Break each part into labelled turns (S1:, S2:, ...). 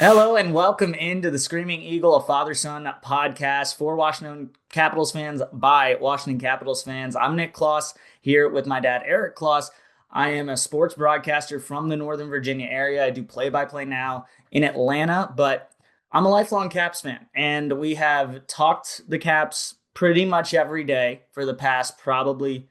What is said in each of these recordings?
S1: Hello and welcome into the Screaming Eagle, a father-son podcast for Washington Capitals fans by Washington Capitals fans. I'm Nick Kloss here with my dad, Eric Kloss. I am a sports broadcaster from the Northern Virginia area. I do play-by-play now in Atlanta, but I'm a lifelong Caps fan, and we have talked the Caps pretty much every day for the past probably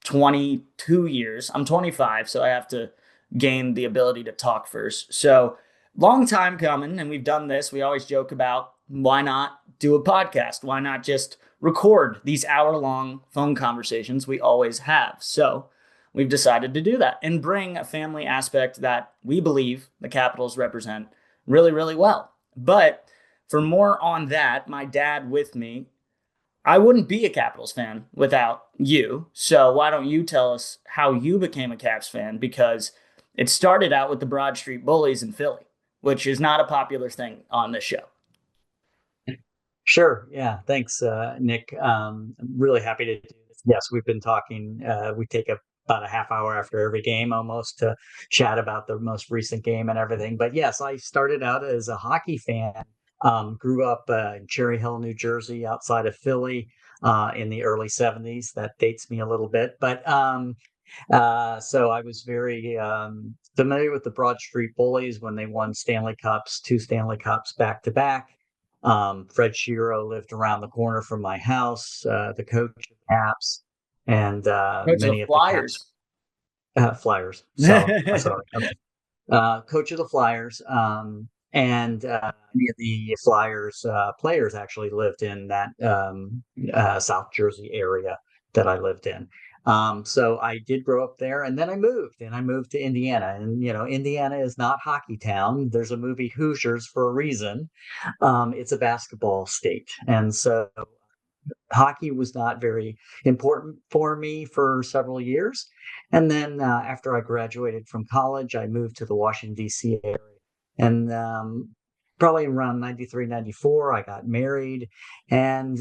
S1: 22 years. I'm 25, so I have to gain the ability to talk first. So, long time coming, and we've done this. We always joke about why not do a podcast? Why not just record these hour-long phone conversations we always have? So, we've decided to do that and bring a family aspect that we believe the Capitals represent really, really well. But for more on that, my dad with me, I wouldn't be a Capitals fan without you. So why don't you tell us how you became a Caps fan? Because it started out with the Broad Street Bullies in Philly, which is not a popular thing on this show.
S2: Sure. Yeah. Thanks, Nick. I'm really happy to do this. Yes, we've been talking. We take about a half hour after every game almost to chat about the most recent game and everything. But yes, I started out as a hockey fan. Grew up in Cherry Hill, New Jersey, outside of Philly in the early 70s. That dates me a little bit. So I was very familiar with the Broad Street Bullies when they won Stanley Cups, two Stanley Cups back to back. Fred Shiro lived around the corner from my house, the coach of Caps, and
S1: Coach of the
S2: many of the Caps
S1: Flyers.
S2: Flyers. Sorry, okay. Coach of the Flyers, and many of the Flyers players actually lived in that South Jersey area that I lived in. So I did grow up there, and then I moved to Indiana, and Indiana is not hockey town. There's a movie Hoosiers for a reason. It's a basketball state, and so hockey was not very important for me for several years. And then after I graduated from college, I moved to the Washington, D.C. area. And probably around 93, 94, I got married. And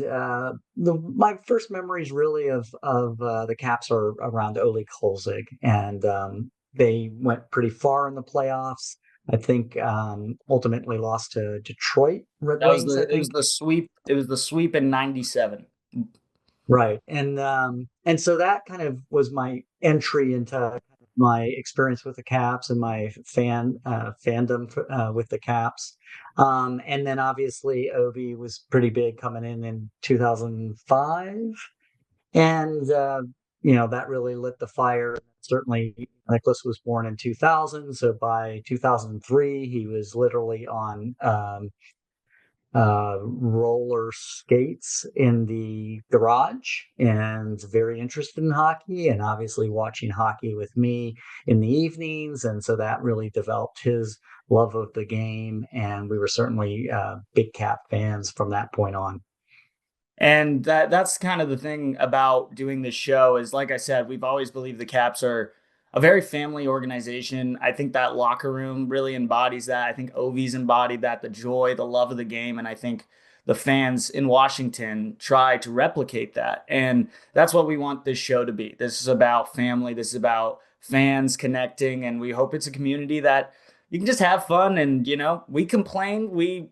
S2: my first memories really of the Caps are around Ole Kolzig. And they went pretty far in the playoffs. I think ultimately lost to Detroit Red
S1: That was
S2: Wings, I
S1: the it was
S2: think.
S1: the sweep. It was the sweep in '97.
S2: Right. And so that kind of was my entry into my experience with the Caps and my fandom with the Caps. And then obviously Ovi was pretty big coming in 2005. And that really lit the fire. Certainly Nicholas was born in 2000, so by 2003 he was literally on roller skates in the garage and very interested in hockey and obviously watching hockey with me in the evenings. And so that really developed his love of the game. And we were certainly big Cap fans from that point on.
S1: And that's kind of the thing about doing this show is like I said, we've always believed the Caps are a very family organization. I think that locker room really embodies that. I think Ovi's embodied that, the joy, the love of the game, and I think the fans in Washington try to replicate that. And that's what we want this show to be. This is about family, this is about fans connecting, and we hope it's a community that you can just have fun and we complain,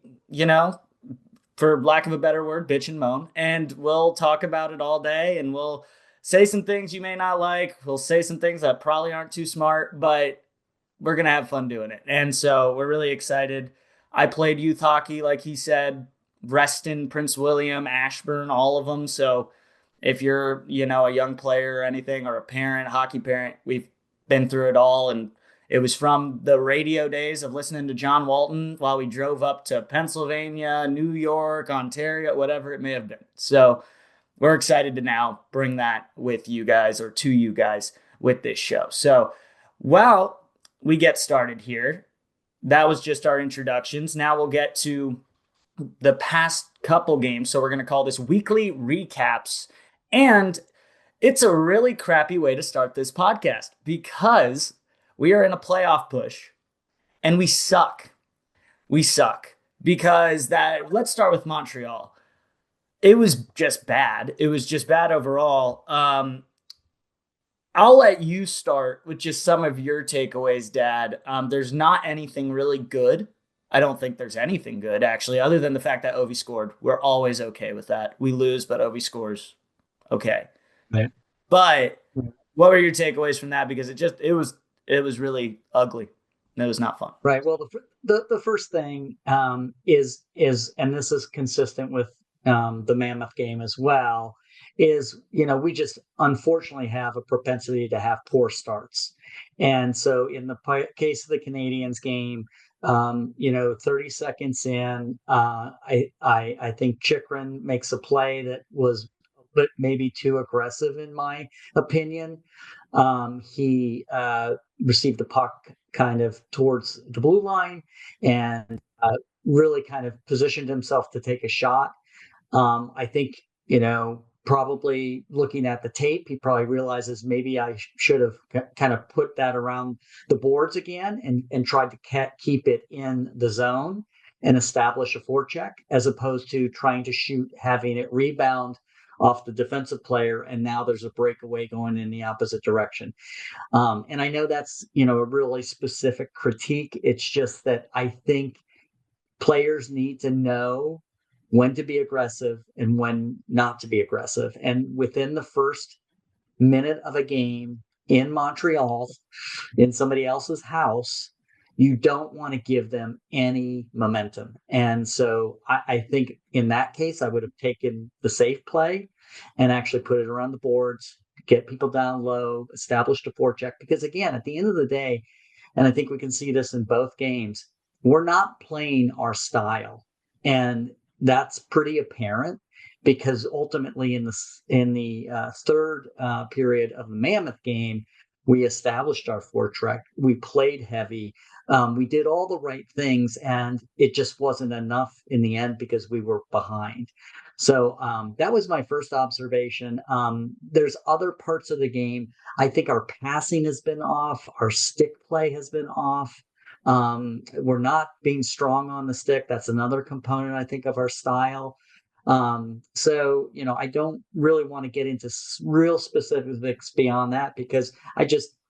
S1: for lack of a better word, bitch and moan. And we'll talk about it all day and we'll say some things you may not like. We'll say some things that probably aren't too smart, but we're going to have fun doing it. And so we're really excited. I played youth hockey, like he said, Reston, Prince William, Ashburn, all of them. So if you're, a young player or anything or a parent, hockey parent, we've been through it all. And it was from the radio days of listening to John Walton while we drove up to Pennsylvania, New York, Ontario, whatever it may have been. So we're excited to now bring that with you guys or to you guys with this show. So while we get started here, that was just our introductions. Now we'll get to the past couple games. So we're going to call this weekly recaps. And it's a really crappy way to start this podcast because we are in a playoff push and we suck. We suck because let's start with Montreal. It was just bad. It was just bad overall. I'll let you start with just some of your takeaways, Dad. There's not anything really good I don't think there's anything good actually, other than the fact that Ovi scored. We're always okay with that. We lose, but Ovi scores. Okay.
S2: Right.
S1: But what were your takeaways from that? Because it was really ugly. It was not fun.
S2: Right. Well, the first thing is, and this is consistent with the Mammoth game as well, is we just unfortunately have a propensity to have poor starts, and so in the case of the Canadians game, 30 seconds in, I think Chychrun makes a play that was, but maybe too aggressive in my opinion. He received the puck kind of towards the blue line and really kind of positioned himself to take a shot. I think, probably looking at the tape, he probably realizes maybe I should have kind of put that around the boards again and tried to keep it in the zone and establish a forecheck as opposed to trying to shoot, having it rebound off the defensive player. And now there's a breakaway going in the opposite direction. And I know that's, a really specific critique. It's just that I think players need to know when to be aggressive and when not to be aggressive. And within the first minute of a game in Montreal, in somebody else's house, you don't want to give them any momentum. And so I think in that case, I would have taken the safe play and actually put it around the boards, get people down low, established a forecheck. Because again, at the end of the day, and I think we can see this in both games, we're not playing our style. And that's pretty apparent because ultimately in the third period of the Mammoth game, we established our forecheck. We played heavy. We did all the right things, and it just wasn't enough in the end because we were behind. So that was my first observation. There's other parts of the game. I think our passing has been off. Our stick play has been off. We're not being strong on the stick. That's another component, I think, of our style. So, I don't really want to get into real specifics beyond that because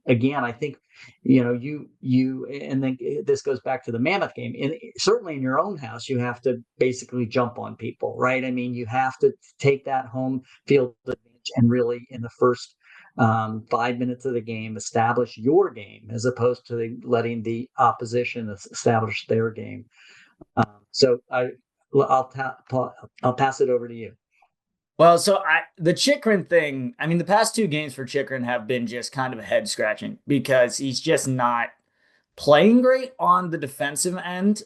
S2: again, I think, and then this goes back to the Mammoth game. And certainly in your own house, you have to basically jump on people, right? I mean, you have to take that home field advantage and really in the first 5 minutes of the game, establish your game as opposed to letting the opposition establish their game. So I'll pass it over to you.
S1: Well, so the Chychrun thing, I mean, the past two games for Chychrun have been just kind of head scratching because he's just not playing great on the defensive end.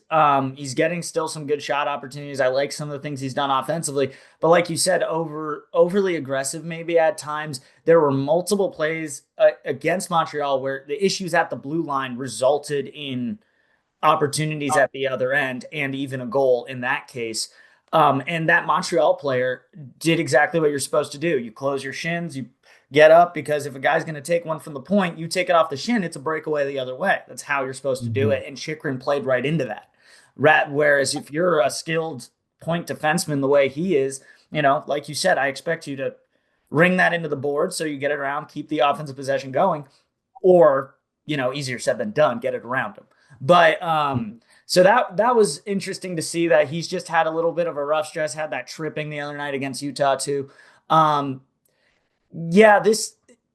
S1: He's getting still some good shot opportunities. I like some of the things he's done offensively, but like you said, overly aggressive maybe at times. There were multiple plays against Montreal where the issues at the blue line resulted in opportunities at the other end and even a goal in that case. And that Montreal player did exactly what you're supposed to do. You close your shins, you get up, because if a guy's going to take one from the point, you take it off the shin, it's a breakaway the other way. That's how you're supposed to do it. And Chychrun played right into that. Whereas if you're a skilled point defenseman the way he is, like you said, I expect you to ring that into the board so you get it around, keep the offensive possession going, or, easier said than done, get it around him. But so that was interesting to see that he's just had a little bit of a rough stretch, had that tripping the other night against Utah too. Yeah,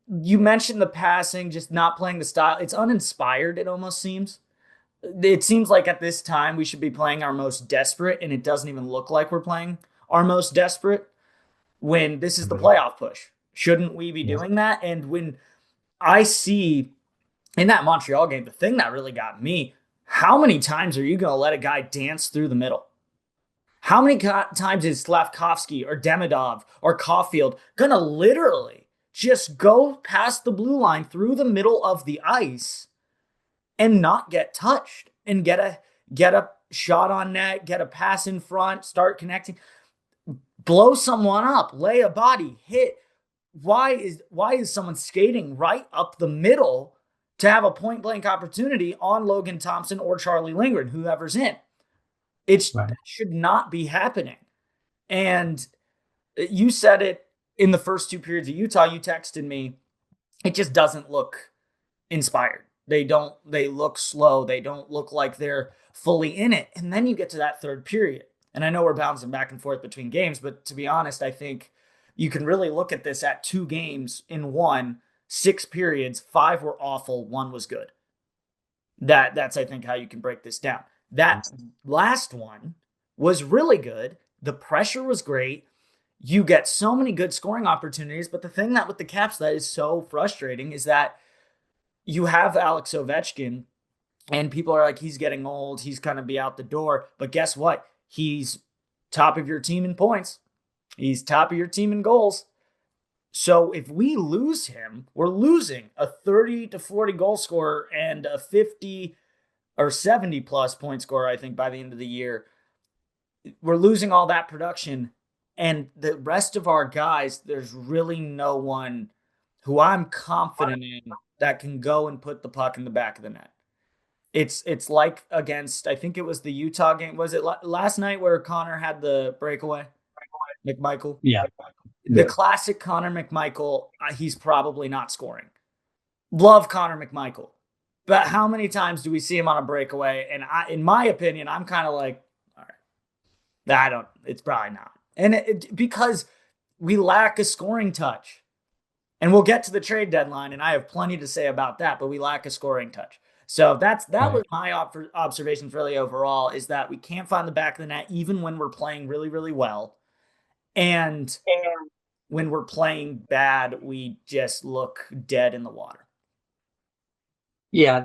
S1: you mentioned the passing, just not playing the style. It's uninspired, it almost seems. It seems like at this time we should be playing our most desperate, and it doesn't even look like we're playing our most desperate when this is the playoff push. Shouldn't we be doing that? And when I see in that Montreal game, the thing that really got me, how many times are you going to let a guy dance through the middle? How many times is Slavkovsky or Demidov or Caulfield going to literally just go past the blue line through the middle of the ice and not get touched and get a shot on net, get a pass in front, start connecting, blow someone up, lay a body, hit? Why is someone skating right up the middle to have a point blank opportunity on Logan Thompson or Charlie Lindgren, whoever's in? That should not be happening. And you said it in the first two periods of Utah. You texted me. It just doesn't look inspired. They look slow. They don't look like they're fully in it. And then you get to that third period. And I know we're bouncing back and forth between games, but to be honest, I think you can really look at this at 2 games in one, 6 periods, 5 were awful, 1 was good. That's I think how you can break this down. That last one was really good. The pressure was great. You get so many good scoring opportunities, but the thing that with the Caps that is so frustrating is that you have Alex Ovechkin, and people are like, he's getting old, he's gonna be out the door. But guess what? He's top of your team in points. He's top of your team in goals. So if we lose him, we're losing a 30 to 40 goal scorer and a 50 or 70 plus point scorer, I think, by the end of the year. We're losing all that production. And the rest of our guys, there's really no one who I'm confident in that can go and put the puck in the back of the net. It's like against, I think it was the Utah game. Was it last night where Connor had the breakaway? McMichael?
S2: Yeah.
S1: The classic Connor McMichael, he's probably not scoring. Love Connor McMichael. But how many times do we see him on a breakaway? And in my opinion, I'm kind of like, all right, it's probably not. And because we lack a scoring touch. And we'll get to the trade deadline, and I have plenty to say about that, but we lack a scoring touch. So that was my observations really overall, is that we can't find the back of the net even when we're playing really, really well. And when we're playing bad, we just look dead in the water.
S2: Yeah,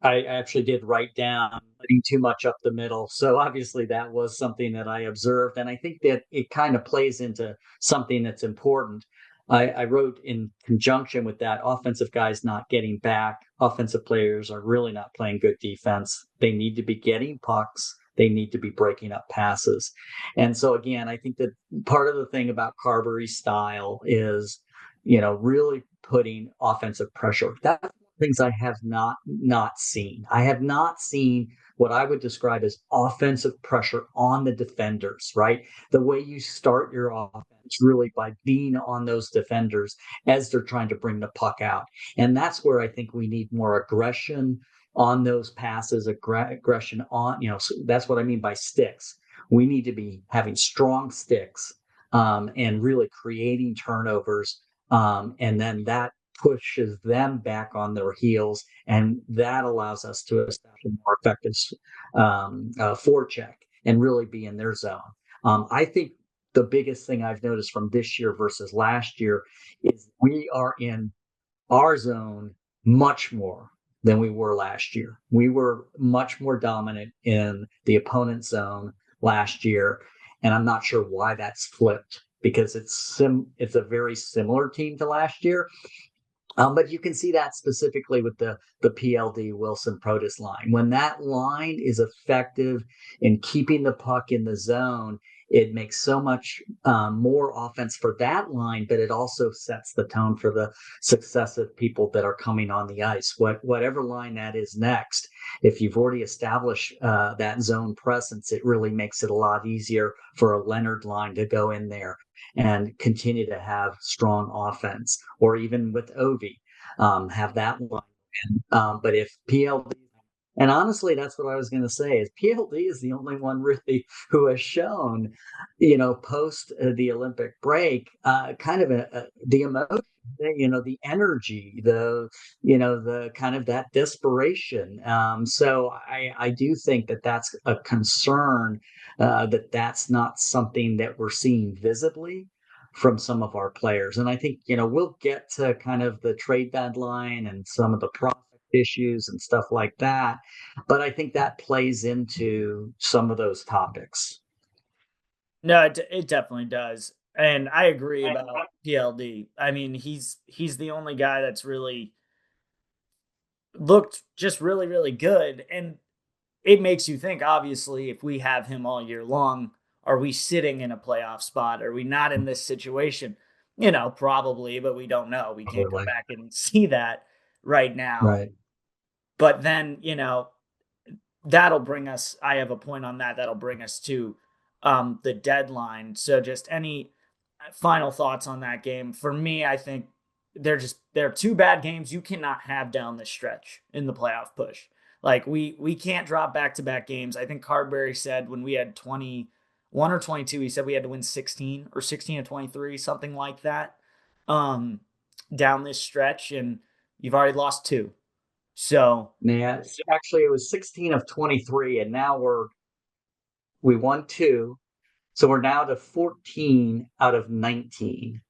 S2: I actually did write down letting too much up the middle. So obviously that was something that I observed, and I think that it kind of plays into something that's important. I wrote in conjunction with that, offensive guys not getting back. Offensive players are really not playing good defense. They need to be getting pucks. They need to be breaking up passes. And so again, I think that part of the thing about Carbery's style is, really putting offensive pressure. That's things I have not seen. I have not seen what I would describe as offensive pressure on the defenders, right? The way you start your offense really by being on those defenders as they're trying to bring the puck out. And that's where I think we need more aggression on those passes, aggression on, so that's what I mean by sticks. We need to be having strong sticks and really creating turnovers. And then that pushes them back on their heels, and that allows us to establish a more effective forecheck and really be in their zone. I think the biggest thing I've noticed from this year versus last year is we are in our zone much more than we were last year. We were much more dominant in the opponent's zone last year, and I'm not sure why that's flipped, because it's a very similar team to last year. But you can see that specifically with the PLD Wilson Protas line. When that line is effective in keeping the puck in the zone, it makes so much more offense for that line, but it also sets the tone for the successive people that are coming on the ice. Whatever line that is next, if you've already established that zone presence, it really makes it a lot easier for a Leonard line to go in there and continue to have strong offense, or even with Ovi, have that line. But if PLD, and honestly, that's what I was going to say, is PLD is the only one really who has shown, post the Olympic break, kind of the emotion, the energy, the kind of that desperation. So I do think that that's a concern, that's not something that we're seeing visibly from some of our players. And I think, we'll get to kind of the trade deadline and some of the issues and stuff like that. But I think that plays into some of those topics.
S1: No, it definitely does. And I agree about PLD. I mean, he's the only guy that's really looked just really, really good. And it makes you think, obviously, if we have him all year long, are we sitting in a playoff spot? Are we not in this situation? Probably, but we don't know. We can't go back and see that right now.
S2: Right.
S1: But then, that'll bring us, I have a point on that, that'll bring us to the deadline. So just any final thoughts on that game? For me, I think they're 2 bad games you cannot have down the stretch in the playoff push. Like we can't drop back-to-back games. I think Carberry said when we had 21 or 22, he said we had to win 16 or 16 to 23, something like that, um, down this stretch, and you've already lost two. So
S2: Yeah, actually, it was 16 of 23, and now we won two, so we're now to 14 out of 19.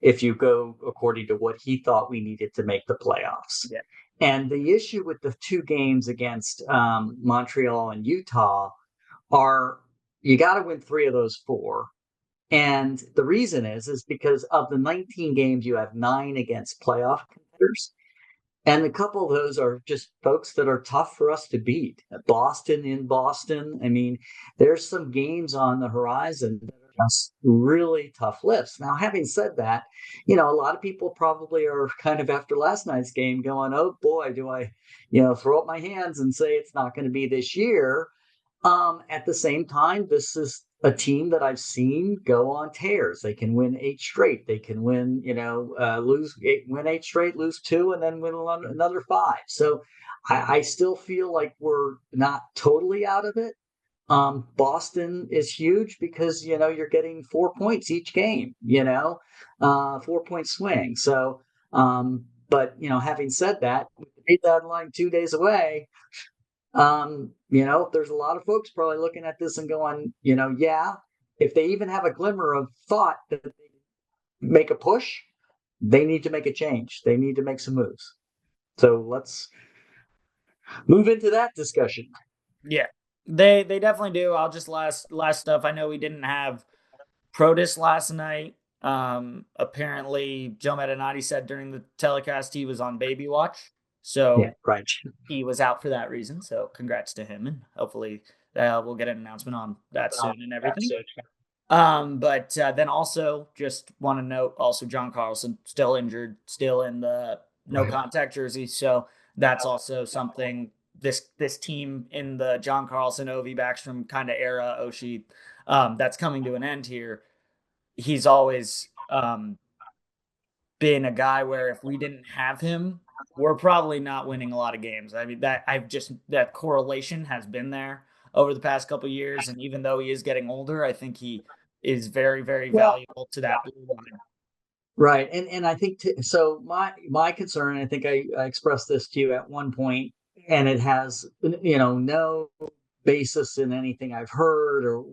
S2: If you go according to what he thought we needed to make the playoffs.
S1: yeah,
S2: And the issue with the two games against Montreal and Utah are you got to win three of those four. And the reason is because of the 19 games, you have 9 against playoff contenders. And a couple of those are just folks that are tough for us to beat. Boston in Boston. I mean, there's some games on the horizon that are just really tough lifts. Now, having said that, a lot of people probably are kind of after last night's game going, oh boy, do I, throw up my hands and say it's not going to be this year. At the same time, this is a team that I've seen go on tears. They can win 8 straight. They can win, win 8 straight, lose two, and then win another five. So I still feel like we're not totally out of it. Boston is huge because you're getting 4 points each game. 4 point swing. So, but having said that, we beat that line 2 days away. There's a lot of folks probably looking at this and going, yeah, if they even have a glimmer of thought that they make a push, they need to make a change. They need to make some moves. So let's move into that discussion.
S1: yeah, they definitely do. I'll just last stuff. I know we didn't have Protus last night. Apparently, Joe Metanati said during the telecast he was on baby watch,
S2: Yeah,
S1: so
S2: right.
S1: he was out for that reason. So congrats to him, and hopefully we'll get an announcement on that soon and everything. But then also just want to note also John Carlson still injured, still in the no contact jersey. So that's also something this team in the John Carlson, Ovi Backstrom kind of era, Oshie, that's coming to an end here. He's always been a guy where if we didn't have him, we're probably not winning a lot of games. I mean that correlation has been there over the past couple of years, and even though he is getting older, I think he is very very valuable to that blue line.
S2: Right. And I think so my concern, I think I expressed this to you at one point, and it has no basis in anything I've heard or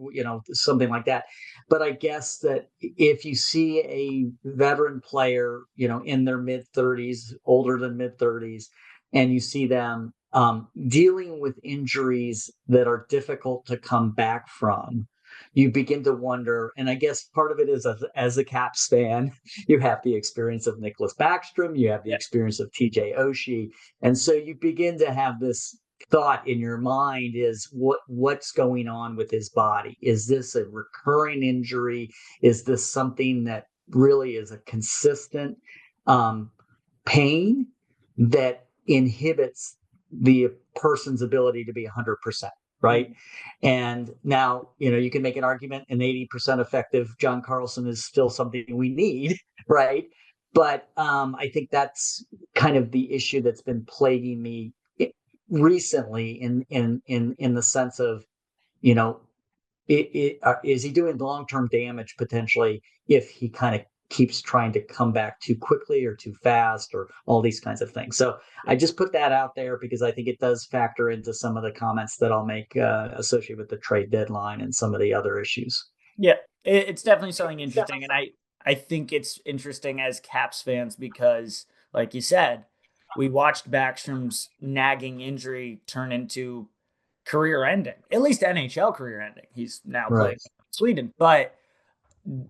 S2: something like that. But I guess that if you see a veteran player, in their mid 30s, older than mid 30s, and you see them dealing with injuries that are difficult to come back from, you begin to wonder. And I guess part of it is as a Caps fan, you have the experience of Nicholas Backstrom, you have the experience of TJ Oshie, and so you begin to have this thought in your mind is what's going on with his body. Is this a recurring injury? Is this something that really is a consistent pain that inhibits the person's ability to be 100%? Right. And now, you can make an argument an 80% effective John Carlson is still something we need. Right. But I think that's kind of the issue that's been plaguing me recently in the sense of, is he doing long-term damage potentially if he kind of keeps trying to come back too quickly or too fast or all these kinds of things. So I just put that out there because I think it does factor into some of the comments that I'll make associated with the trade deadline and some of the other issues.
S1: Yeah, it's definitely something interesting, and I think it's interesting as Caps fans because, like you said, we watched Backstrom's nagging injury turn into career ending, at least NHL career ending. He's now playing in Sweden, but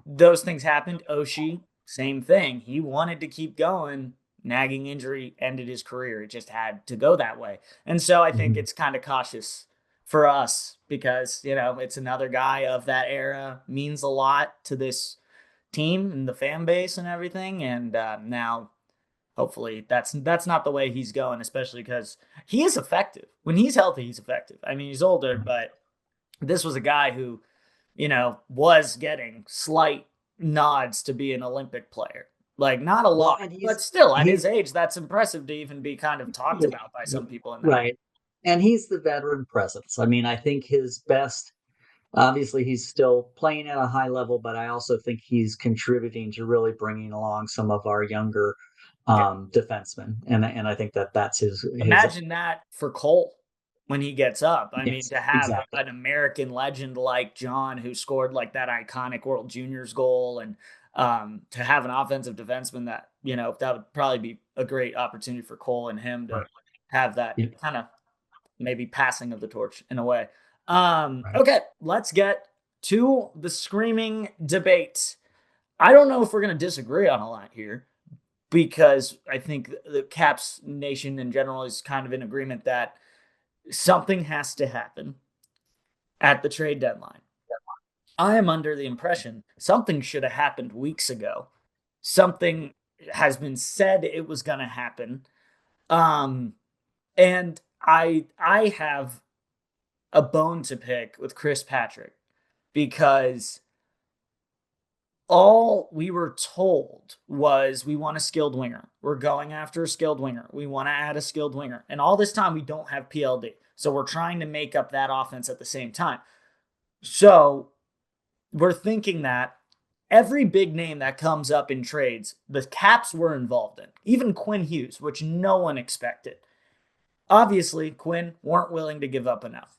S1: those things happened. Oshie, same thing. He wanted to keep going. Nagging injury ended his career. It just had to go that way. And so I think it's kind of cautious for us because, it's another guy of that era, means a lot to this team and the fan base and everything. And now hopefully that's not the way he's going, especially because he is effective. When he's healthy, he's effective. I mean, he's older, but this was a guy who, was getting slight nods to be an Olympic player. Like not a lot, but still at his age, that's impressive to even be kind of talked about by some people in that.
S2: Right. and he's the veteran presence. I mean, I think his best, obviously, he's still playing at a high level, but I also think he's contributing to really bringing along some of our younger
S1: Yeah.
S2: defensemen, and I think that that's his.
S1: Imagine that for Cole when he gets up. I mean,
S2: Yes,
S1: to have
S2: exactly.
S1: an American legend like John, who scored like that iconic World Juniors goal, and to have an offensive defenseman that, that would probably be a great opportunity for Cole and him to
S2: Right.
S1: have that
S2: Yeah.
S1: kind of maybe passing of the torch in a way.
S2: Right.
S1: Okay, let's get to the screaming debate. I don't know if we're going to disagree on a lot here, because I think the Caps Nation in general is kind of in agreement that something has to happen at the trade deadline. I am under the impression something should have happened weeks ago. Something has been said it was going to happen. Um, and I have a bone to pick with Chris Patrick, because all we were told was we want a skilled winger. We're going after a skilled winger. We want to add a skilled winger. And all this time we don't have PLD. So we're trying to make up that offense at the same time. So we're thinking that every big name that comes up in trades, the Caps were involved in. Even Quinn Hughes, which no one expected. Obviously, Quinn weren't willing to give up enough.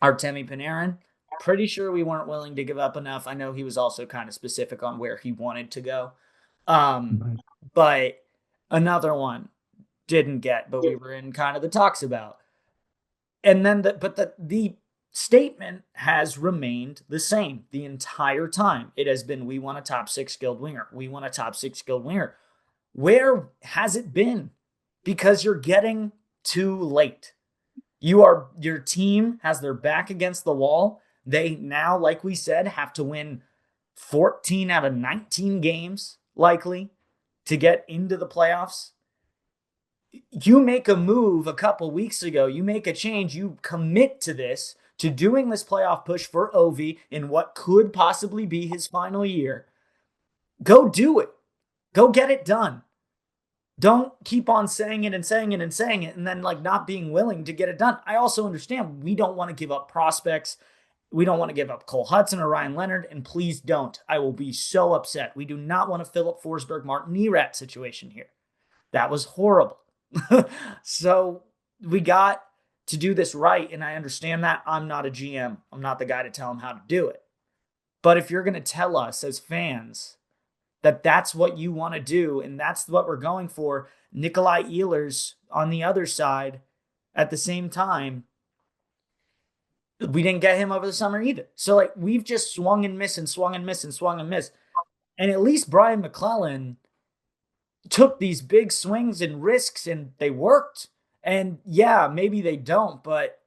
S1: Artemi Panarin, pretty sure we weren't willing to give up enough. I know he was also kind of specific on where he wanted to go. Um,
S2: Right.
S1: but another one didn't get, but we were in kind of the talks about. And then the statement has remained the same the entire time. It has been, we want a top 6 skilled winger. We want a top 6 skilled winger. Where has it been? Because you're getting too late. Your team has their back against the wall. They now, like we said, have to win 14 out of 19 games likely to get into the playoffs. You make a move a couple weeks ago, you make a change, you commit to this, to doing this playoff push for Ovi in what could possibly be his final year. Go do it. Go get it done. Don't keep on saying it and saying it and saying it and then like not being willing to get it done. I also understand we don't want to give up prospects. We don't want to give up Cole Hudson or Ryan Leonard, and please don't. I will be so upset. We do not want a Philip Forsberg, Martin Erat situation here. That was horrible. So we got to do this right, and I understand that. I'm not a GM. I'm not the guy to tell him how to do it. But if you're going to tell us as fans that that's what you want to do and that's what we're going for, Nikolai Ehlers on the other side at the same time, we didn't get him over the summer either. So like we've just swung and missed and swung and missed and swung and missed. And at least Brian McClellan took these big swings and risks and they worked. And yeah, maybe they don't, but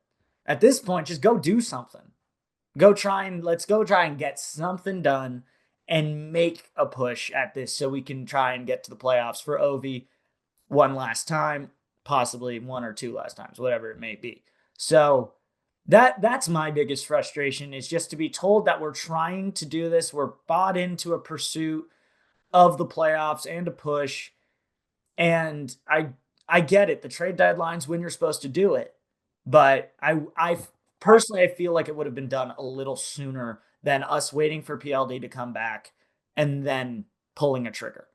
S1: at this point, just go do something. Let's go try and get something done and make a push at this so we can try and get to the playoffs for Ovi one last time, possibly one or two last times, whatever it may be. So that's my biggest frustration, is just to be told that we're trying to do this. We're bought into a pursuit of the playoffs and a push. And I get it. The trade deadline's when you're supposed to do it. But I personally I feel like it would have been done a little sooner than us waiting for PLD to come back and then pulling a trigger.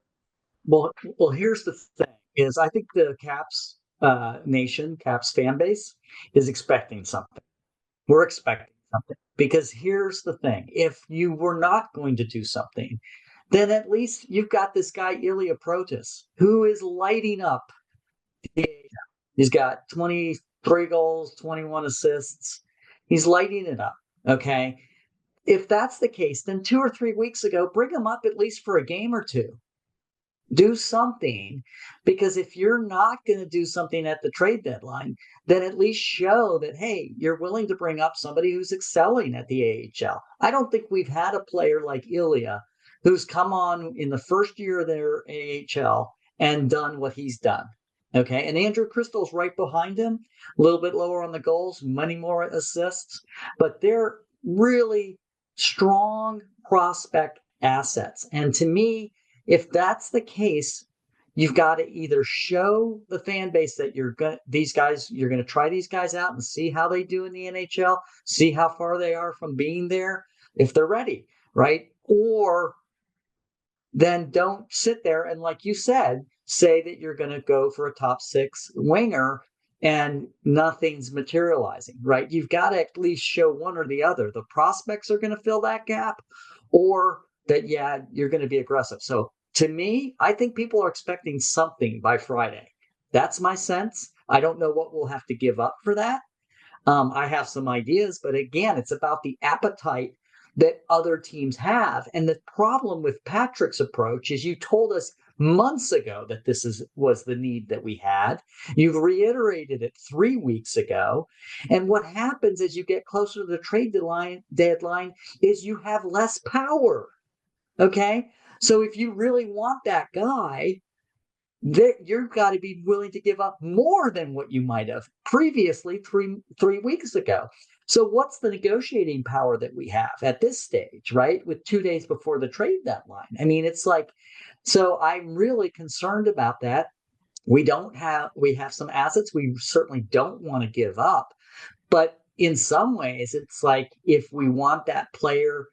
S2: Well, here's the thing: is I think the Caps nation, Caps fan base, is expecting something. We're expecting something because here's the thing: if you were not going to do something, then at least you've got this guy Ilya Protas who is lighting up. He's got 23 goals, 21 assists. He's lighting it up. Okay. If that's the case, then 2 or 3 weeks ago, bring him up at least for a game or two. Do something, because if you're not going to do something at the trade deadline, then at least show that, hey, you're willing to bring up somebody who's excelling at the AHL. I don't think we've had a player like Ilya who's come on in the first year of their AHL and done what he's done. Okay. And Andrew Crystal's right behind him, a little bit lower on the goals, many more assists, but they're really strong prospect assets. And to me, if that's the case, you've got to either show the fan base that you're gonna try these guys out and see how they do in the NHL, see how far they are from being there, if they're ready, right? Or then don't sit there and, like you said, say that you're going to go for a top six winger and nothing's materializing, right? You've got to at least show one or the other. The prospects are going to fill that gap, or that, yeah, you're going to be aggressive. So to me, I think people are expecting something by Friday. That's my sense. I don't know what we'll have to give up for that. I have some ideas, but again, it's about the appetite that other teams have. And the problem with Patrick's approach is you told us months ago that was the need that we had. You've reiterated it 3 weeks ago. And what happens as you get closer to the trade deadline is you have less power. Okay. So if you really want that guy, you've got to be willing to give up more than what you might have previously 3 weeks ago. So what's the negotiating power that we have at this stage, right? With 2 days before the trade deadline. I mean, it's like, so I'm really concerned about that. We have some assets we certainly don't want to give up, but in some ways it's like, if we want that player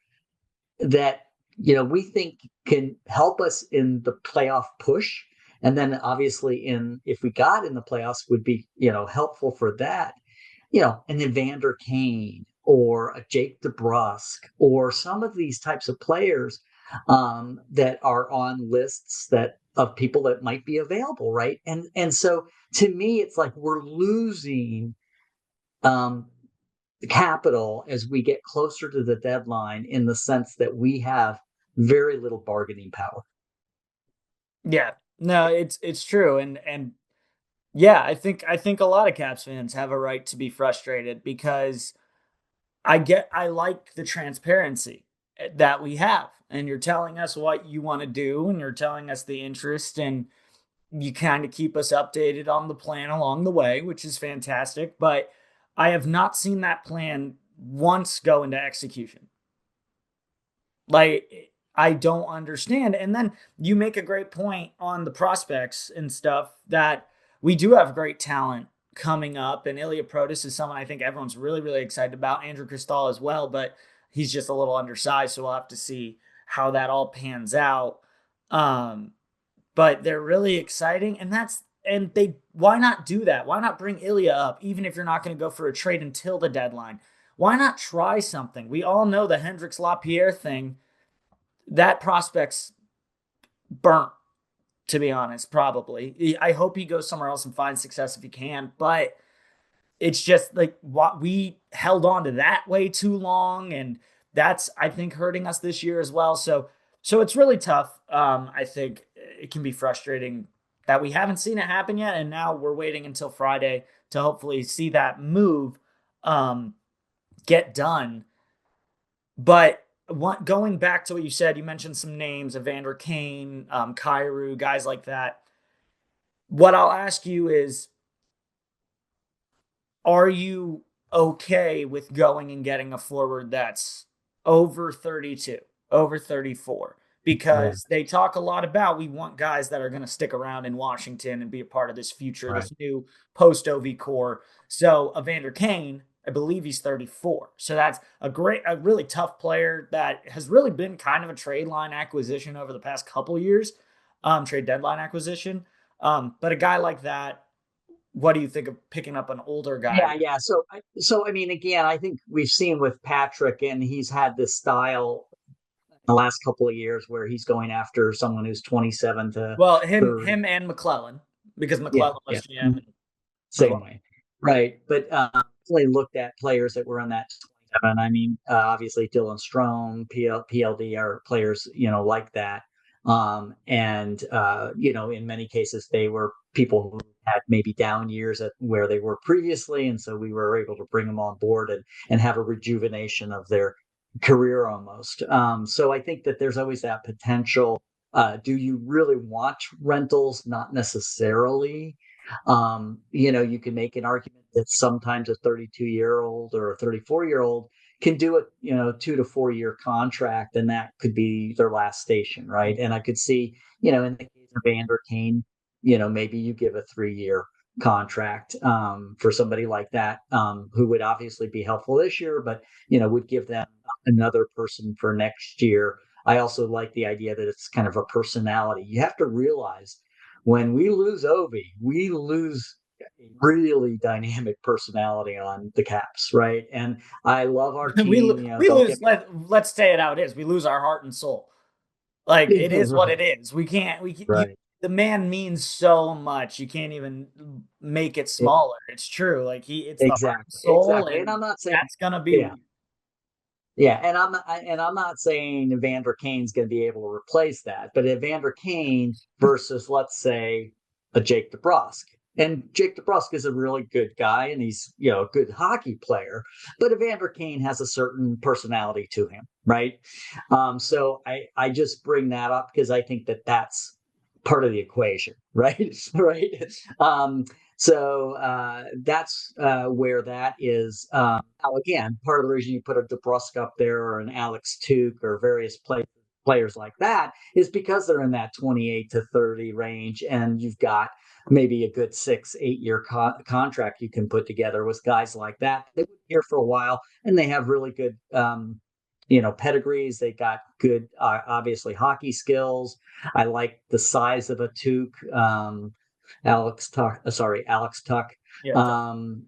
S2: that, we think can help us in the playoff push, and then obviously if we got in the playoffs would be, helpful for that, an Evander Kane or a Jake DeBrusk or some of these types of players that are on lists that of people that might be available, right? And so to me, it's like we're losing um, capital as we get closer to the deadline, in the sense that we have very little bargaining power.
S1: Yeah. No, it's true. And yeah, I think a lot of Caps fans have a right to be frustrated because I like the transparency that we have. And you're telling us what you want to do, and you're telling us the interest, and you kind of keep us updated on the plan along the way, which is fantastic. But I have not seen that plan once go into execution. Like, I don't understand. And then you make a great point on the prospects and stuff, that we do have great talent coming up. And Ilya Protas is someone I think everyone's really, really excited about. Andrew Cristal as well, but he's just a little undersized. So we'll have to see how that all pans out. Um, but they're really exciting. And they, why not do that? Why not bring Ilya up, even if you're not going to go for a trade until the deadline? Why not try something? We all know the Hendrix Lapierre thing, that prospect's burnt, to be honest, probably. I hope he goes somewhere else and finds success if he can, but it's just like, what we held on to that way too long, and that's, I think, hurting us this year as well. So it's really tough. I think it can be frustrating that we haven't seen it happen yet, and now we're waiting until Friday to hopefully see that move um, get done. But going back to what you said, you mentioned some names: Evander Kane, Kyrou, guys like that. What I'll ask you is, are you okay with going and getting a forward that's over 32, over 34?
S2: Yeah,
S1: Because they talk a lot about, we want guys that are going to stick around in Washington and be a part of this future,
S2: right.
S1: this new post OV core. So Evander Kane, I believe he's 34. So that's a really tough player that has really been kind of a trade line acquisition over the past couple years, trade deadline acquisition. But a guy like that, what do you think of picking up an older guy?
S2: Yeah, yeah. So I mean, again, I think we've seen with Patrick, and he's had this style the last couple of years where he's going after someone who's 27 to
S1: Well, him
S2: 30.
S1: him and McClellan, because
S2: Yeah,
S1: McClellan was
S2: yeah.
S1: GM and
S2: Same
S1: McClellan.
S2: way. Right. But really looked at players that were on that 27. I mean, obviously Dylan Strome, PLD are players, like that. And in many cases they were people who had maybe down years at where they were previously. And so we were able to bring them on board and have a rejuvenation of their career almost. So I think that there's always that potential. Do you really want rentals? Not necessarily. You can make an argument that sometimes a 32-year-old or a 34-year-old can do a 2 to 4 year contract, and that could be their last station, right? And I could see, in the case of Vander Kane, maybe you give a 3-year contract for somebody like that, who would obviously be helpful this year, but would give them another person for next year. I also like the idea that it's kind of a personality. You have to realize when we lose Ovi, we lose a really dynamic personality on the Caps, right? And I love our team.
S1: We
S2: Don't get
S1: lose.
S2: me
S1: Let's say it how it is. We lose our heart and soul. Like it is what
S2: right,
S1: it is. We can't.
S2: right,
S1: The man means so much. You can't even make it
S2: it,
S1: smaller. It's true. Like it's the heart and
S2: exactly,
S1: soul,
S2: exactly. And
S1: and
S2: I'm not saying,
S1: that's gonna be.
S2: yeah, yeah, and I'm not saying Evander Kane's going to be able to replace that, but Evander Kane versus, let's say, a Jake DeBrusk. And Jake DeBrusk is a really good guy, and he's a good hockey player. But Evander Kane has a certain personality to him, right? So I just bring that up because I think that that's part of the equation, right? Right. So that's where that is. Now, again, part of the reason you put a DeBrusque up there or an Alex Tuch or various players like that is because they're in that 28 to 30 range, and you've got maybe a good 6-8 year contract you can put together with guys like that. They've been here for a while, and they have really good pedigrees. They got good, obviously, hockey skills. I like the size of a Tuch. Alex Tuck.
S1: Yeah.
S2: And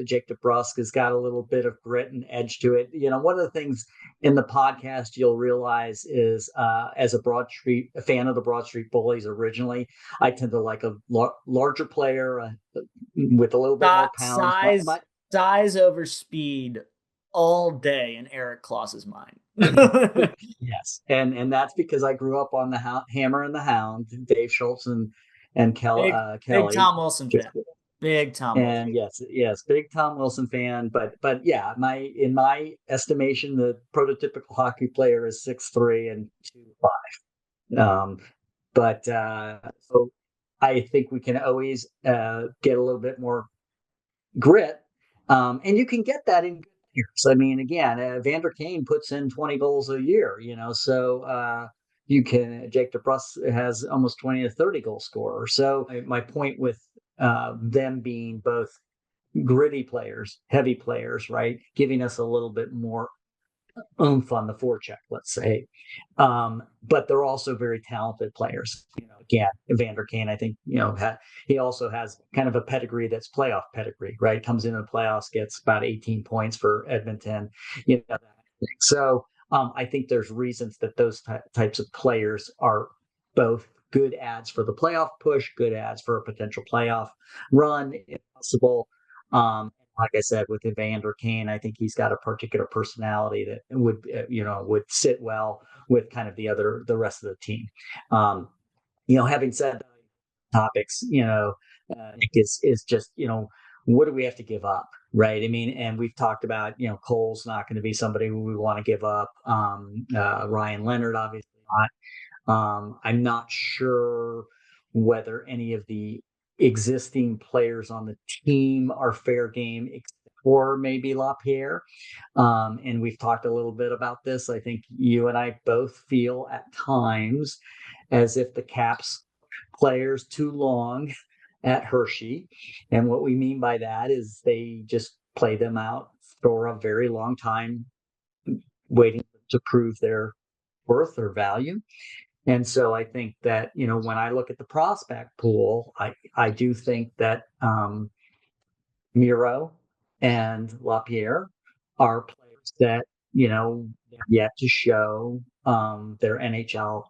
S2: Jake DeBrusk has got a little bit of grit and edge to it. One of the things in the podcast you'll realize is, as a fan of the Broad Street Bullies originally, I tend to like a larger player with a little bit more pounds.
S1: Size over speed all day in Eric Klaus's mind.
S2: Yes, and that's because I grew up on the Hammer and the Hound, Dave Schultz and
S1: Big
S2: Kelly.
S1: Tom Wilson fan. Big Tom Wilson.
S2: And yes, big Tom Wilson fan. But yeah, in my estimation, the prototypical hockey player is 6'3" and 2'5". But so I think we can always get a little bit more grit, and you can get that in good years. I mean, again, Vander Kane puts in 20 goals a year, so you can. Jake DeBrusk has almost 20 to 30 goal scorer. So my point with them being both gritty players, heavy players, right, giving us a little bit more oomph on the forecheck, let's say. But they're also very talented players. Again, Evander Kane, I think, he also has kind of a pedigree that's playoff pedigree, right? Comes into the playoffs, gets about 18 points for Edmonton, So I think there's reasons that those types of players are both good ads for the playoff push, good ads for a potential playoff run, if possible. Like I said, with Evander Kane, I think he's got a particular personality that would sit well with kind of the rest of the team. Having said topics, Nick, is just what do we have to give up, right? I mean, and we've talked about Cole's not going to be somebody who we want to give up. Ryan Leonard, obviously not. I'm not sure whether any of the existing players on the team are fair game, or maybe LaPierre. And we've talked a little bit about this. I think you and I both feel at times as if the Caps players too long at Hershey. And what we mean by that is they just play them out for a very long time, waiting to prove their worth or value. And so I think that, when I look at the prospect pool, I do think that Miro and LaPierre are players that, have yet to show their NHL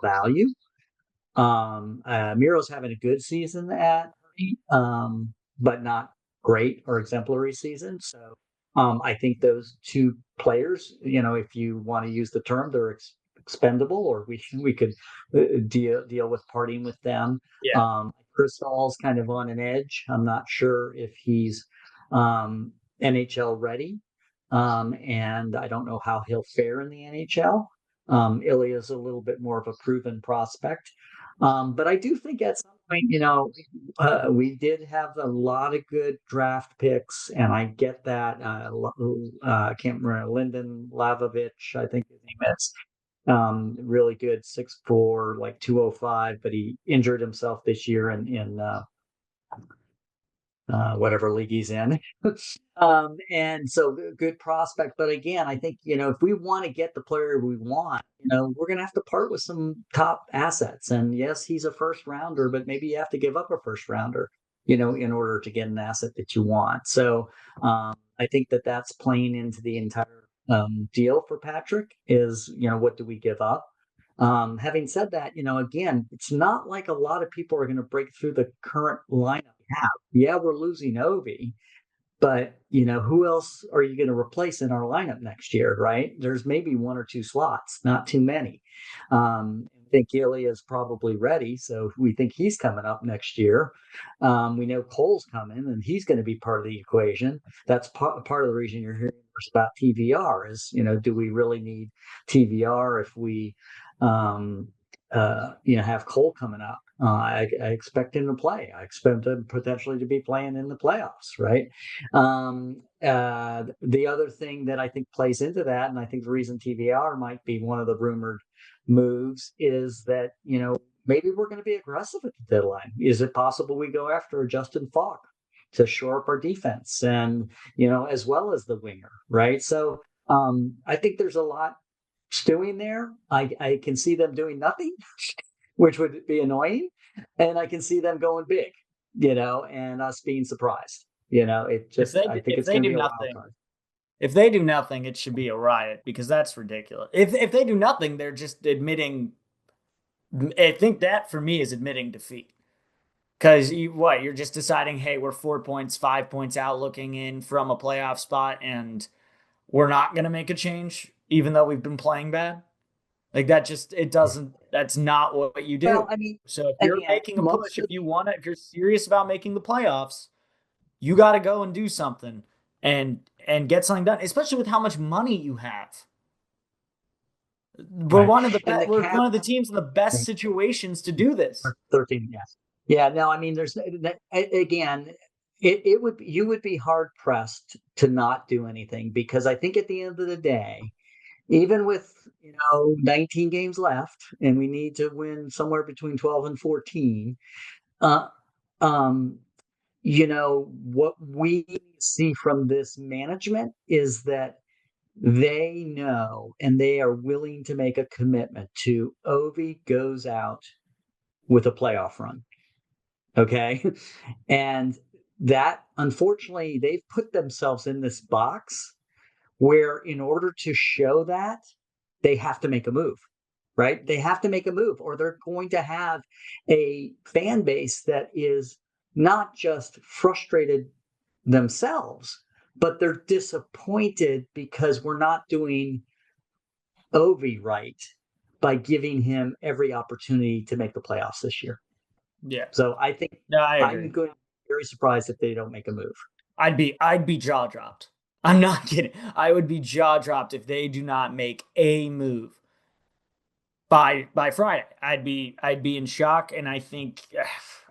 S2: value. Miro's having a good season but not great or exemplary season. So I think those two players, if you want to use the term, they're expendable, or we could deal with parting with them.
S1: Yeah.
S2: Chris Hall's kind of on an edge. I'm not sure if he's NHL ready, and I don't know how he'll fare in the NHL. Ilya's a little bit more of a proven prospect. But I do think at some point, we did have a lot of good draft picks, and I get that. I can't remember, Lyndon Lavovich, I think his name is. Really good 6'4", like 205, but he injured himself this year in whatever league he's in. And so good prospect. But again, I think, if we want to get the player we want, we're going to have to part with some top assets. And yes, he's a first rounder, but maybe you have to give up a first rounder, in order to get an asset that you want. So I think that that's playing into the entire deal for Patrick is, what do we give up? Having said that, again, it's not like a lot of people are going to break through the current lineup we have. Yeah, we're losing Ovi, but who else are you going to replace in our lineup next year, right? There's maybe one or two slots, not too many. I think Ilya is probably ready, so we think he's coming up next year. We know Cole's coming, and he's going to be part of the equation. That's part of the reason you're hearing about TVR is, do we really need TVR if we have Cole coming up? I expect him to play. I expect him potentially to be playing in the playoffs, right? The other thing that I think plays into that, and I think the reason TVR might be one of the rumored moves, is that, maybe we're going to be aggressive at the deadline. Is it possible we go after Justin Falk to shore up our defense and, as well as the winger, right? So I think there's a lot stewing there. I can see them doing nothing, which would be annoying. And I can see them going big, and us being surprised. It just, I think
S1: if
S2: it's
S1: they
S2: going to
S1: do
S2: be a wild
S1: nothing,
S2: card.
S1: if they do nothing, it should be a riot because that's ridiculous. If they do nothing, they're just admitting. I think that for me is admitting defeat. Because you're just deciding, hey, we're 4 points, 5 points out looking in from a playoff spot, and we're not going to make a change, even though we've been playing bad. Like that just, it doesn't, that's not what you
S2: Well,
S1: do.
S2: I mean,
S1: So if you're
S2: again,
S1: making a push, if you're serious about making the playoffs, you got to go and do something and get something done, especially with how much money you have.
S2: right. And the
S1: We're
S2: cap,
S1: one of the teams in the best situations to do this.
S2: 13, yes. Yeah, no, I mean, again, it would, you would be hard pressed to not do anything, because I think at the end of the day, even with 19 games left, and we need to win somewhere between 12 and 14, uh, um, what we see from this management is that they know and they are willing to make a commitment to Ovi goes out with a playoff run. Okay. And that, unfortunately, they've put themselves in this box where, in order to show that, they have to make a move, right? They have to make a move, or they're going to have a fan base that is not just frustrated themselves, but they're disappointed because we're not doing Ovi right by giving him every opportunity to make the playoffs this year.
S1: Yeah.
S2: So I think
S1: No, I
S2: I'm
S1: agree.
S2: going to be very surprised if they don't make a move.
S1: I'd be jaw dropped. I'm not kidding. I would be jaw dropped if they do not make a move by Friday. I'd be in shock, and I think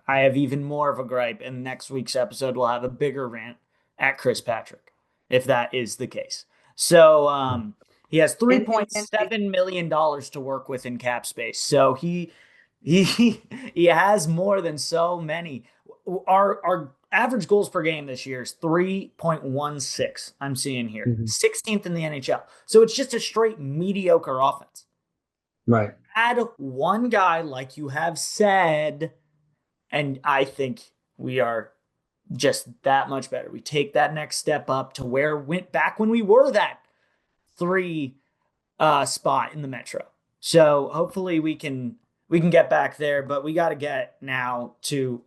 S1: I have even more of a gripe. And next week's episode will have a bigger rant at Chris Patrick if that is the case. So he has three
S2: And,
S1: point seven million dollars to work with in cap space. So he he has more than so many. Our average goals per game this year is 3.16. I'm seeing here,
S2: mm-hmm.
S1: 16th in the NHL. So it's just a straight mediocre offense.
S2: Right.
S1: Add one guy, like you have said, and I think we are just that much better. We take that next step up to where went back when we were that 3 spot in the Metro. So hopefully we can get back there, but we got to get now to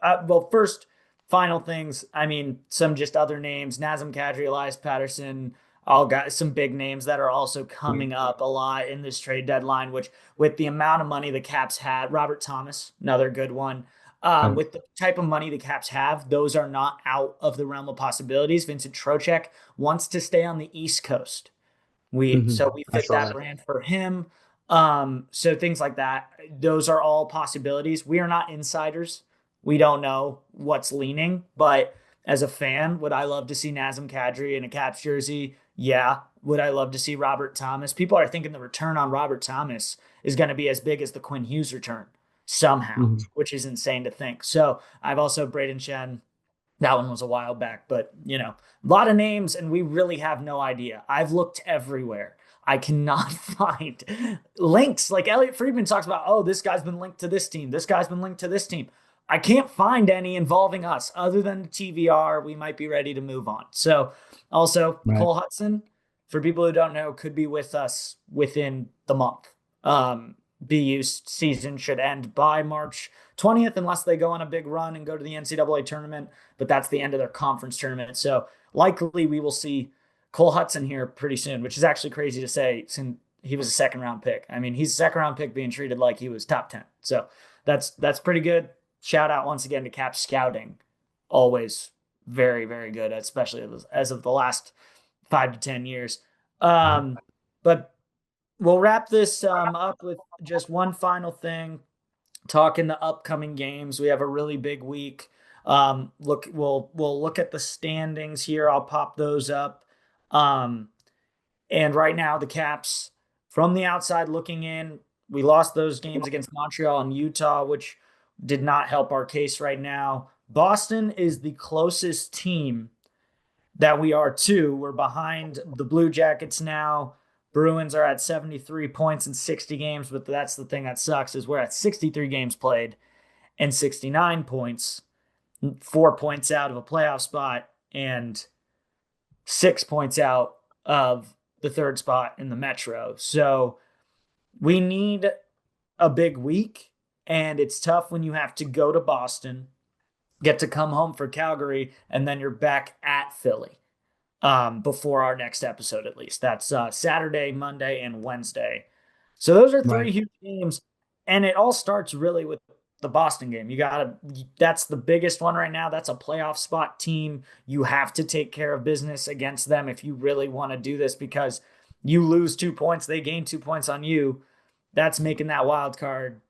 S1: first final things. I mean, some just other names: Nazem Kadri, Elias Patterson. All got some big names that are also coming up a lot in this trade deadline. Which, with the amount of money the Caps had, Robert Thomas, another good one. With the type of money the Caps have, those are not out of the realm of possibilities. Vincent Trocheck wants to stay on the East Coast. So we
S2: I
S1: fit
S2: saw
S1: that
S2: that.
S1: brand for him. So things like that, those are all possibilities. We are not insiders. We don't know what's leaning, but as a fan, would I love to see Nazem Kadri in a Caps jersey? Yeah, would I love to see Robert Thomas? People are thinking the return on Robert Thomas is going to be as big as the Quinn Hughes return somehow,
S2: Mhm.
S1: which is insane to think. So I've also Braden Shen. That one was a while back, but a lot of names, and we really have no idea. I've looked everywhere. I cannot find links. Like Elliot Friedman talks about, oh, this guy's been linked to this team. This guy's been linked to this team. I can't find any involving us other than the TVR. We might be ready to move on. So, also,
S2: Right.
S1: Cole Hudson, for people who don't know, could be with us within the month. BU season should end by March 20th, unless they go on a big run and go to the NCAA tournament. But that's the end of their conference tournament. So likely we will see Cole Hudson here pretty soon, which is actually crazy to say since he was a second round pick. I mean, he's a second round pick being treated like he was top 10. So that's pretty good. Shout out once again to Cap Scouting. Always very, very good, especially as of the last 5 to 10 years. But we'll wrap this up with just one final thing. Talking the upcoming games, we have a really big week. We'll look at the standings here. I'll pop those up. Um, and right now, the Caps, from the outside looking in, we lost those games against Montreal and Utah, which did not help our case right now. Boston is the closest team that we are to. We're behind the Blue Jackets now. Bruins are at 73 points in 60 games, but that's the thing that sucks is we're at 63 games played and 69 points, 4 points out of a playoff spot and 6 points out of the third spot in the Metro. So we need a big week, and it's tough when you have to go to Boston, get to come home for Calgary, and then you're back at Philly before our next episode, at least. That's Saturday, Monday, and Wednesday. So those are
S2: Right.
S1: three huge games, and it all starts really with the Boston game. That's the biggest one right now. That's a playoff spot team. You have to take care of business against them if you really want to do this, because you lose 2 points, they gain 2 points on you. That's making that wild card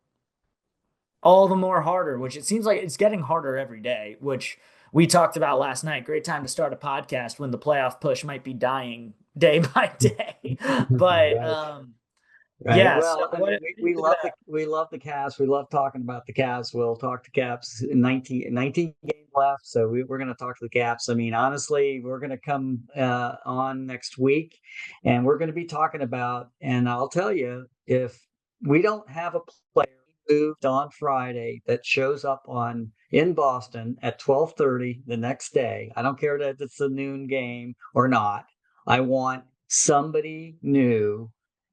S1: all the more harder, which it seems like it's getting harder every day, which we talked about last night. Great time to start a podcast when the playoff push might be dying day by day. But
S2: Right. Right.
S1: yeah, so
S2: Well, I
S1: what
S2: mean,
S1: do you
S2: we
S1: think of
S2: love
S1: that?
S2: we love the Cavs. We love talking about the Cavs. We'll talk to Caps. 19 games left, so we're going to talk to the Caps. I mean, honestly, we're going to come on next week, and we're going to be talking about. And I'll tell you, if we don't have a player moved on Friday that shows up on in Boston at 12:30 the next day, I don't care that it's a noon game or not. I want somebody new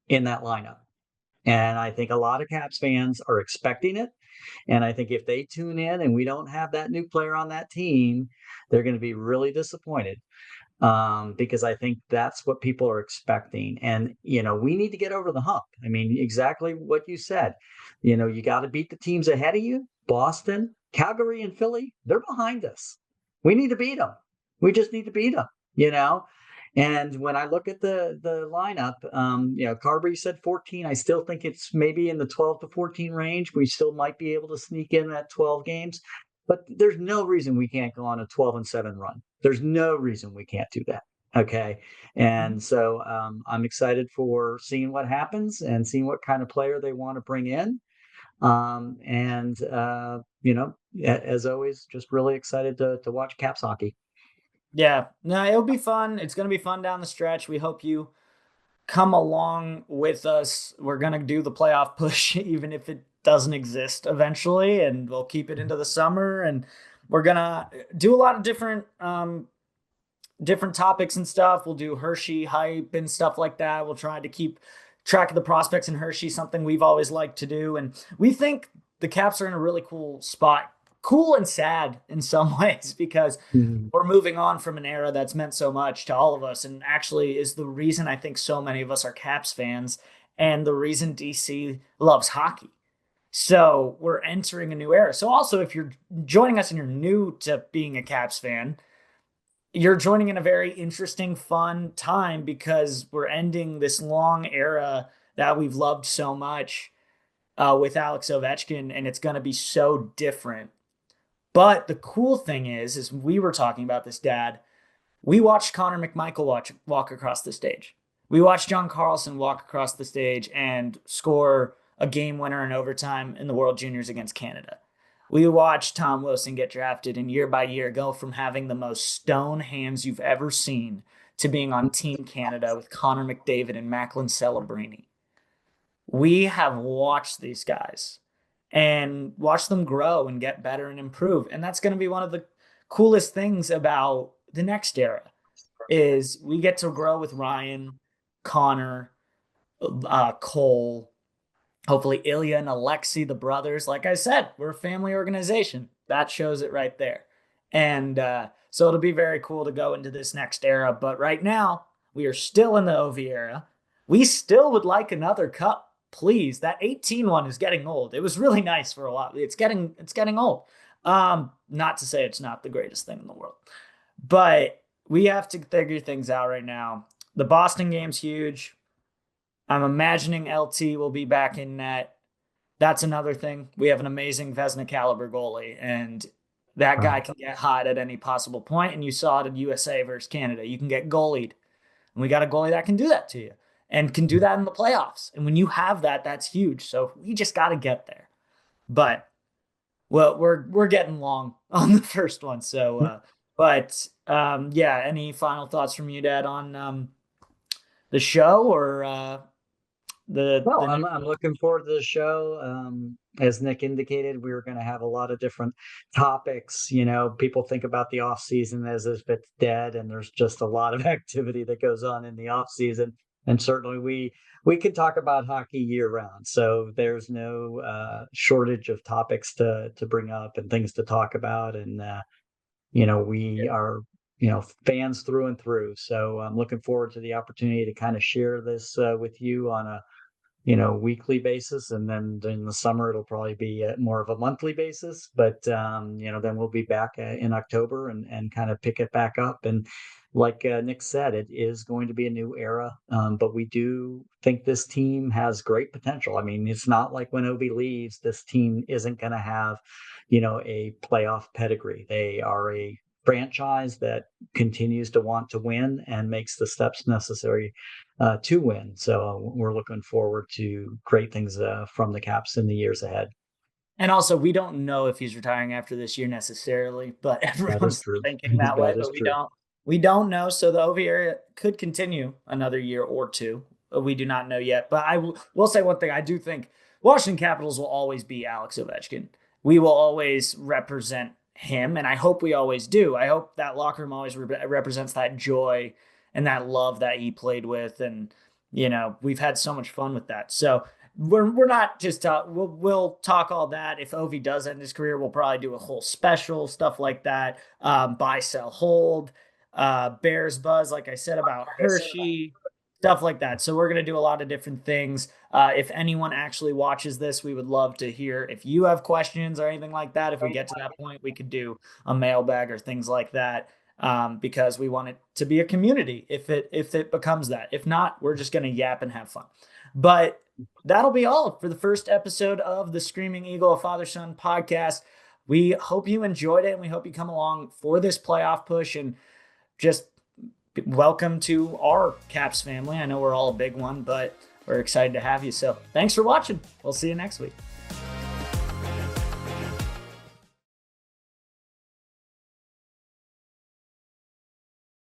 S2: in that lineup. And I think a lot of Caps fans are expecting it. And I think if they tune in and we don't have that new player on that team, they're going to be really disappointed, because I think that's what people are expecting. And, we need to get over the hump. I mean, exactly what you said. You got to beat the teams ahead of you. Boston, Calgary, and Philly, they're behind us. We need to beat them. We just need to beat them, you know? And when I look at the lineup, Carberry said 14. I still think it's maybe in the 12 to 14 range. We still might be able to sneak in at 12 games, but there's no reason we can't go on a 12-7 run. There's no reason we can't do that. Okay. And so I'm excited for seeing what happens and seeing what kind of player they want to bring in. And, as always, just really excited to watch Caps hockey.
S1: Yeah, no, it'll be fun. It's going to be fun down the stretch. We hope you come along with us. We're going to do the playoff push, even if it doesn't exist eventually, and we'll keep it into the summer. And we're going to do a lot of different topics and stuff. We'll do Hershey hype and stuff like that. We'll try to keep track of the prospects in Hershey, something we've always liked to do. And we think the Caps are in a really cool spot, cool and sad in some ways, because
S2: Mhm.
S1: we're moving on from an era that's meant so much to all of us, and actually is the reason I think so many of us are Caps fans and the reason DC loves hockey. So we're entering a new era. So also, if you're joining us and you're new to being a Caps fan, you're joining in a very interesting, fun time, because we're ending this long era that we've loved so much with Alex Ovechkin, and it's going to be so different. But the cool thing is we were talking about this, Dad. We watched Connor McMichael walk across the stage. We watched John Carlson walk across the stage and score a game winner in overtime in the World Juniors against Canada. We watched Tom Wilson get drafted and year by year go from having the most stone hands you've ever seen to being on Team Canada with Connor McDavid and Macklin Celebrini. We have watched these guys and watched them grow and get better and improve. And that's going to be one of the coolest things about the next era is we get to grow with Ryan, Connor, Cole, hopefully Ilya and Alexei, the brothers. Like I said, we're a family organization. That shows it right there. And so it'll be very cool to go into this next era. But right now, we are still in the OV era. We still would like another cup, please. That 18 one is getting old. It was really nice for a while. It's getting old. Not to say it's not the greatest thing in the world, but we have to figure things out right now. The Boston game's huge. I'm imagining LT will be back in net. That's another thing. We have an amazing Vezina caliber goalie, and that guy can get hot at any possible point. And you saw it in USA versus Canada. You can get goalied, and we got a goalie that can do that to you and can do that in the playoffs. And when you have that, that's huge. So we just got to get there. But well, we're getting long on the first one. So, yeah. Any final thoughts from you, Dad, on the show or
S2: I'm looking forward to the show. As Nick indicated, we were going to have a lot of different topics. You know, people think about the off season as if it's dead, and there's just a lot of activity that goes on in the off season. And certainly we can talk about hockey year round. So there's no shortage of topics to bring up and things to talk about. And we are fans through and through. So I'm looking forward to the opportunity to kind of share this with you on a weekly basis, and then in the summer it'll probably be more of a monthly basis. But then we'll be back in October and kind of pick it back up. And like Nick said, it is going to be a new era, but we do think this team has great potential. I mean, it's not like when Obi leaves, this team isn't going to have a playoff pedigree. They are a franchise that continues to want to win and makes the steps necessary to win. So we're looking forward to great things from the Caps in the years ahead.
S1: And also, we don't know if he's retiring after this year necessarily, but everyone's thinking that way. But we don't know. So the OV area could continue another year or two. We do not know yet. But I will say one thing. I do think Washington Capitals will always be Alex Ovechkin. We will always represent him, and I hope we always do. I hope that locker room always represents that joy and that love that he played with, and we've had so much fun with that. So we're not just we'll talk all that. If Ovi does end his career, we'll probably do a whole special stuff like that. Buy, sell, hold, Bears buzz, like I said about Hershey, stuff like that. So we're going to do a lot of different things. If anyone actually watches this, we would love to hear if you have questions or anything like that. If we get to that point, we could do a mailbag or things like that, because we want it to be a community if it becomes that. If not, we're just going to yap and have fun. But that'll be all for the first episode of the Screaming Eagle, a father-son podcast. We hope you enjoyed it, and we hope you come along for this playoff push, and just welcome to our Caps family. I know we're all a big one, but we're excited to have you. So thanks for watching. We'll see you next week.